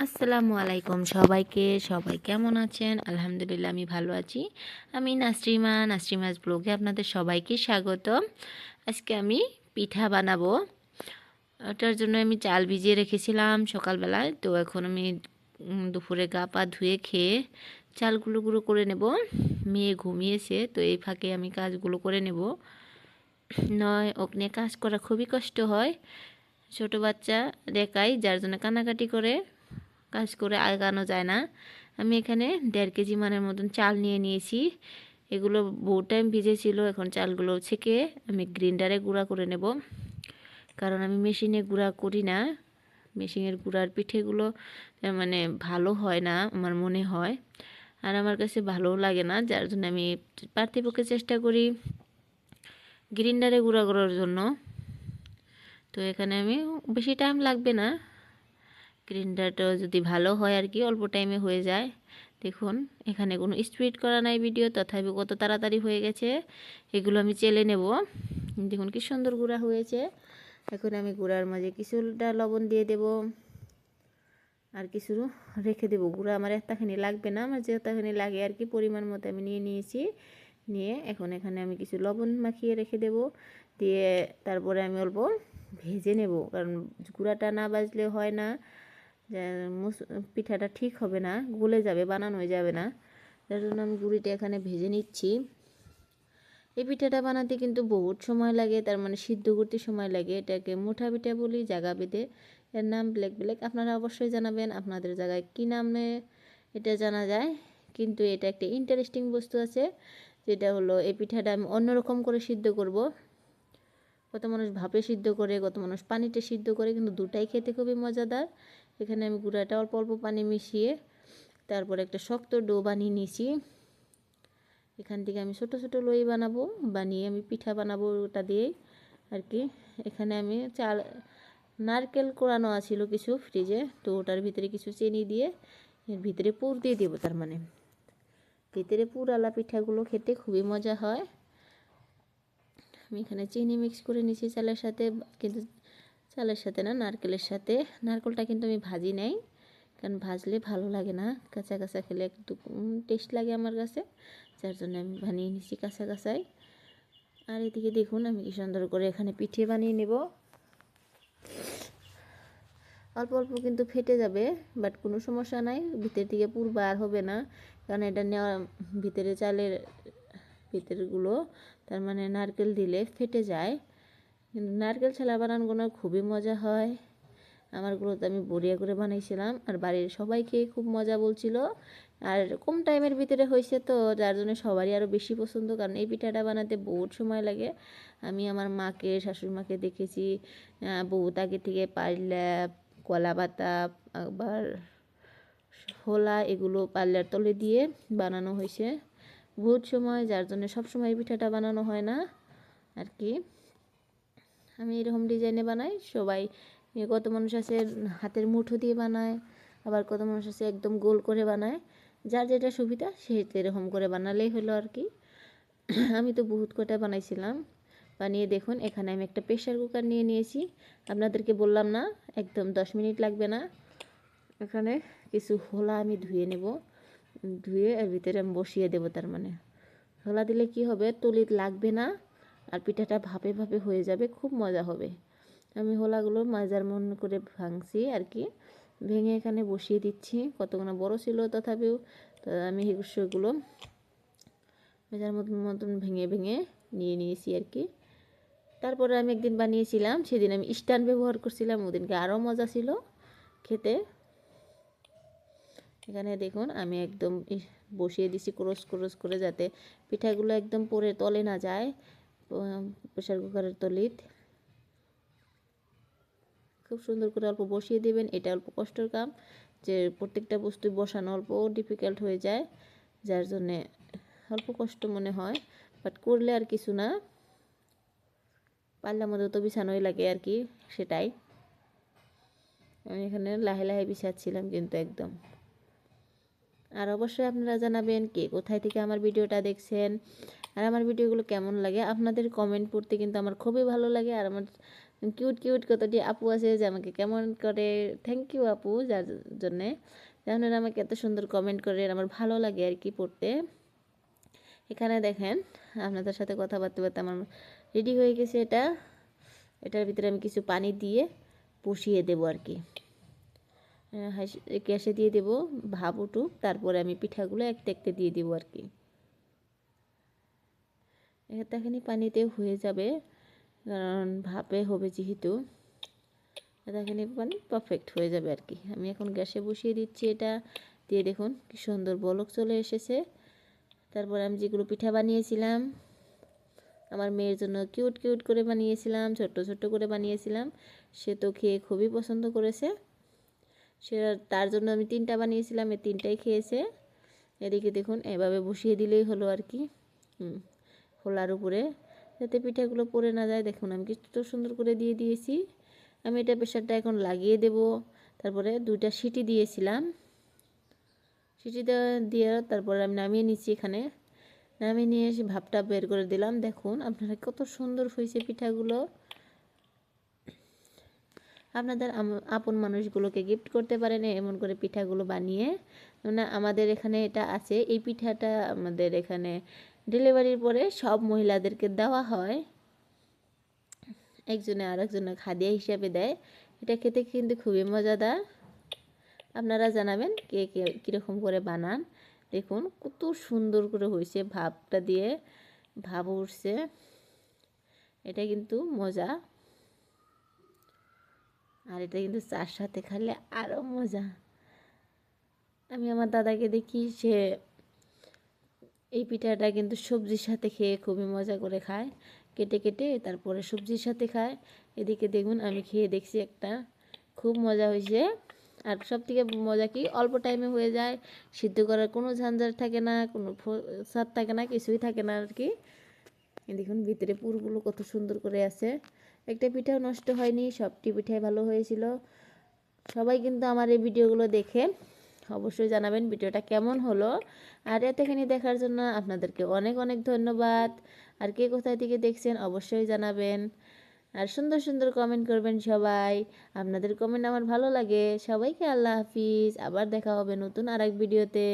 আসসালামু আলাইকুম সবাইকে। সবাই কেমন আছেন? আলহামদুলিল্লাহ আমি ভালো আছি। আমি নাসরিমাস ব্লগে আপনাদের সবাইকে স্বাগতম। আজকে আমি পিঠা বানাবো। ওটার জন্য আমি চাল ভিজিয়ে রেখেছিলাম সকালবেলায়। তো এখন আমি দুপুরে গা পা ধুয়ে খেয়ে চালগুলো গুঁড়ো করে নেব। মেয়ে ঘুমিয়েছে, তো এই ফাঁকে আমি কাজগুলো করে নেব। নয় ওকে নিয়ে কাজ করা খুবই কষ্ট হয়। ছোট বাচ্চা দেখাই, যার জন্য কান্নাকাটি করে কাজ করে আগানো যায় না। আমি এখানে 1.5 কেজি মানের মতন চাল নিয়ে নিয়েছি। এগুলো বহু টাইম ভিজেছিল। এখন চালগুলো ছেঁকে আমি গ্রাইন্ডারে গুঁড়া করে নেব, কারণ আমি মেশিনে গুঁড়া করি না। মেশিনের গুঁড়ার পিঠেগুলো মানে ভালো হয় না আমার মনে হয়, আর আমার কাছে ভালোও লাগে না। যার জন্য আমি পারতপক্ষে চেষ্টা করি গ্রাইন্ডারে গুঁড়া করার জন্য। তো এখানে আমি বেশি টাইম লাগবে না, গ্রাইন্ডারটা যদি ভালো হয় আর কি, অল্প টাইমে হয়ে যায়। দেখুন এখানে কোনো স্পিড করা নাই ভিডিও, তথাপি কত তাড়াতাড়ি হয়ে গেছে। এগুলো আমি চেলে নেব। দেখুন কি সুন্দর গুঁড়া হয়েছে। এখন আমি গুঁড়ার মাঝে কিছুটা লবণ দিয়ে দেব, আর কিছু রেখে দেব। গুঁড়া আমার এতখানি লাগবে না, আমার যেতখানি লাগে আর কি পরিমাণ মতো আমি নিয়ে নিয়েছি। নিয়ে এখন এখানে আমি কিছু লবণ মাখিয়ে রেখে দেব। দিয়ে তারপরে আমি অল্প ভেজে নেব, কারণ গুঁড়াটা না বাজলে হয় না, পিঠাটা ঠিক হবে না, গলে যাবে, বানানো যাবে না। তার জন্য আমি গুঁড়িটা এখানে ভেজে নিচ্ছি। এই পিঠাটা বানাতে কিন্তু বহুত সময় লাগে, তার মানে সিদ্ধ করতে সময় লাগে। এটাকে মুঠা পিঠা বলি জায়গা বেঁধে। এর নাম ব্ল্যাক ব্ল্যাক, আপনারা অবশ্যই জানাবেন আপনাদের জায়গায় কী নামে এটা জানা যায়। কিন্তু এটা একটা ইন্টারেস্টিং বস্তু আছে, যেটা হলো এই পিঠাটা আমি অন্যরকম করে সিদ্ধ করব। কত মানুষ ভাপে সিদ্ধ করে, কত মানুষ পানিতে সিদ্ধ করে, কিন্তু দুটাই খেতে খুবই মজাদার। এখানে আমি গুঁড়াটা অল্প অল্প পানি মিশিয়ে তারপর একটা শক্ত ডো বানিয়ে নিয়েছি। এখান থেকে আমি ছোট ছোট লই বানাবো, বানিয়ে আমি পিঠা বানাবো ওটা দিয়েই আর কি। এখানে আমি নারকেল কোরানো ছিল কিছু ফ্রিজে, তো ওটার ভিতরে কিছু চিনি দিয়ে এর ভিতরে পুর দিয়ে দেবো। তার মানে ভিতরে পুরালা পিঠাগুলো খেতে খুবই মজা হয়। আমি এখানে চিনি মিক্স করে নিয়েছি চালের সাথে, কিন্তু চালের সাথে না, নারকেলের সাথে। নারকেলটা কিন্তু আমি ভাজি নাই, কারণ ভাজলে ভালো লাগে না, কাঁচা কাঁচা খেলে একটু টেস্ট লাগে আমার কাছে। যার জন্য আমি বানিয়ে নিচ্ছি কাঁচা কাঁচাই। আর এদিকে দেখুন আমি কি সুন্দর করে এখানে পিঠে বানিয়ে নেব। অল্প অল্প কিন্তু ফেটে যাবে, বাট কোনো সমস্যা নাই, ভিতর থেকে পুর বার হবে না, কারণ এটা নেওয়া ভিতরে চালের ভিতরগুলো, তার মানে নারকেল দিলে ফেটে যায়। কিন্তু নারকেল ছাড়া বানানোগুলো খুবই মজা হয়। আমারগুলো তো আমি বড়িয়া করে বানাইছিলাম, আর বাড়ির সবাইকে খুব মজা বলছিল। আর কম টাইমের ভিতরে হয়েছে, তো যার জন্য সবারই আরও বেশি পছন্দ, কারণ এই পিঠাটা বানাতে বহুত সময় লাগে। আমি আমার মাকে, শাশুড়ি মাকে দেখেছি বহুত আগে থেকে পারলা, কলা পাতা, আবার হোলা, এগুলো পাল্লার তলে দিয়ে বানানো হয়েছে বহুত সময়, যার জন্য সবসময় এই পিঠাটা বানানো হয় না আর কি। আমি এরকম ডিজাইনে বানাই। সবাই কত মানুষ আছে হাতের মুঠো দিয়ে বানায়, আবার কত মানুষ আছে একদম গোল করে বানায়। যার যেটা সুবিধা সে এরকম করে বানালেই হলো আর কি। আমি তো বহুত কটা বানাইছিলাম। বানিয়ে দেখুন এখানে আমি একটা প্রেশার কুকার নিয়ে নিয়েছি। আপনাদেরকে বললাম না, একদম 10 মিনিট লাগবে না। এখানে কিছু হোলা আমি ধুয়ে নেব, ধুয়ে এর ভিতরে আমি বসিয়ে দেবো। তার মানে হোলা দিলে কি হবে, তলিত লাগবে না, আর পিঠাটা ভাপে ভাপে হয়ে যাবে, খুব মজা হবে। আমি হোলাগুলো মাজার মন করে ভাঙছি আর কি, ভেঙে এখানে বসিয়ে দিচ্ছি। কতগুলো বড় ছিল তথাপিও, তো আমি সেগুলো মেজার মতন ভেঙে ভেঙে নিয়ে নিয়েছি আর কি। তারপরে আমি একদিন বানিয়েছিলাম, সেদিন আমি স্ট্যান্ড ব্যবহার করছিলাম, ওদিনকে আরও মজা ছিল খেতে। এখানে দেখুন আমি একদম বসিয়ে দিছি ক্রস ক্রস করে, যাতে পিঠাগুলো একদম পরে তলে না যায় প্রেশার কুকারের তলিত। খুব সুন্দর করে অল্প বসিয়ে দেবেন, এটা অল্প কষ্টের কাম, যে প্রত্যেকটা বস্তু বসানো অল্প ডিফিকাল্ট হয়ে যায়, যার জন্যে অল্প কষ্ট মনে হয়, বাট করলে আর কিছু না, পাল্লার মধ্যে তো বিছানোই লাগে আর কি, সেটাই। আমি এখানে লাহে লাহে বিছাচ্ছিলাম কিন্তু একদম। আর অবশ্যই আপনারা জানাবেন কে কোথায় থেকে আমার ভিডিওটা দেখছেন, আর আমার ভিডিওগুলো কেমন লাগে। আপনাদের কমেন্ট পড়তে কিন্তু আমার খুবই ভালো লাগে, আর আমার কিউট কিউট কতটি আপু আছে যে আমাকে কেমন করে, থ্যাংক ইউ আপু, যার জন্যে যেমন আমাকে এত সুন্দর কমেন্ট করে, আমার ভালো লাগে আর কি পড়তে। এখানে দেখেন আপনাদের সাথে কথা বলতে বলতে আমার রেডি হয়ে গেছে এটা। এটার ভিতরে আমি কিছু পানি দিয়ে বসিয়ে দেবো আর কি, গ্যাসে দিয়ে দেবো, ভাপ উঠুক, তারপরে আমি পিঠাগুলো একটা একটা দিয়ে দেবো আর কি। এখানে পানিতে হয়ে যাবে, কারণ ভাপে হবে যেহেতু, এখানে পানি পারফেক্ট হয়ে যাবে আর কি। আমি এখন গ্যাসে বসিয়ে দিচ্ছি, এটা দিয়ে দেখুন কি সুন্দর বলক চলে এসেছে। তারপরে আমি যেগুলো পিঠা বানিয়েছিলাম আমার মেয়ের জন্য কিউট কিউট করে বানিয়েছিলাম, ছোট্ট ছোট্ট করে বানিয়েছিলাম, সে তো খেয়ে খুবই পছন্দ করেছে। সে তার জন্য আমি 3টা বানিয়েছিলাম, এই 3টাই খেয়েছে। এদিকে দেখুন এভাবে বসিয়ে দিলেই হলো আর কি, খোলার উপরে, যাতে পিঠাগুলো পড়ে না যায়। দেখুন আমি কত সুন্দর করে দিয়ে দিয়েছি। আমি এটা প্রেশারটা এখন লাগিয়ে দেব। তারপরে 2টা সিটি দিয়েছিলাম, সিটি দিয়ে তারপরে আমি নামিয়ে নিচ্ছি। এখানে নামিয়ে নিয়ে এসে ভাপটা বের করে দিলাম। দেখুন আপনারা কত সুন্দর হয়েছে পিঠাগুলো। আপনাদের আপন মানুষগুলোকে গিফট করতে পারেন এমন করে পিঠাগুলো বানিয়ে। না আমাদের এখানে এটা আছে, এই পিঠাটা আমাদের এখানে ডেলিভারির পরে সব মহিলাদেরকে দেওয়া হয়, একজনে আরেকজনে হাদিয়া হিসাবে দেয়। এটা খেতে কিন্তু খুবই মজাদার। আপনারা জানাবেন কে কে কীরকম করে বানান। দেখুন কত সুন্দর করে হয়েছে, ভাপটা দিয়ে ভাপ উঠছে, এটা কিন্তু মজা। আর এটা কিন্তু চার সাথে খেলে আরও মজা। আমি আমার দাদাকে দেখি সে এই পিঠাটা কিন্তু সবজির সাথে খেয়ে খুবই মজা করে খায়, কেটে কেটে তারপরে সবজির সাথে খায়। এদিকে দেখুন আমি খেয়ে দেখছি একটা, খুব মজা হয়েছে। আর সব থেকে মজা কি অল্প টাইমে হয়ে যায়, সিদ্ধ করার কোনো ঝঞ্ঝাট থাকে না, কোনো স্বাদ থাকে না, কিছুই থাকে না আর কি। দেখুন ভিতরে পুরগুলো কত সুন্দর করে আছে, একটা পিঠাও নষ্ট হয়নি, সবটি পিঠাই ভালো হয়েছিল। সবাই কিন্তু আমার এই ভিডিওগুলো দেখে অবশ্যই জানাবেন ভিডিওটা কেমন হলো। আর এতখানি দেখার জন্য আপনাদেরকে অনেক অনেক ধন্যবাদ। আর কে কোথায় থেকে দেখছেন অবশ্যই জানাবেন, আর সুন্দর সুন্দর কমেন্ট করবেন সবাই। আপনাদের কমেন্ট আমার ভালো লাগে। সবাইকে আল্লাহ হাফিজ, আবার দেখা হবে নতুন আরেক ভিডিওতে।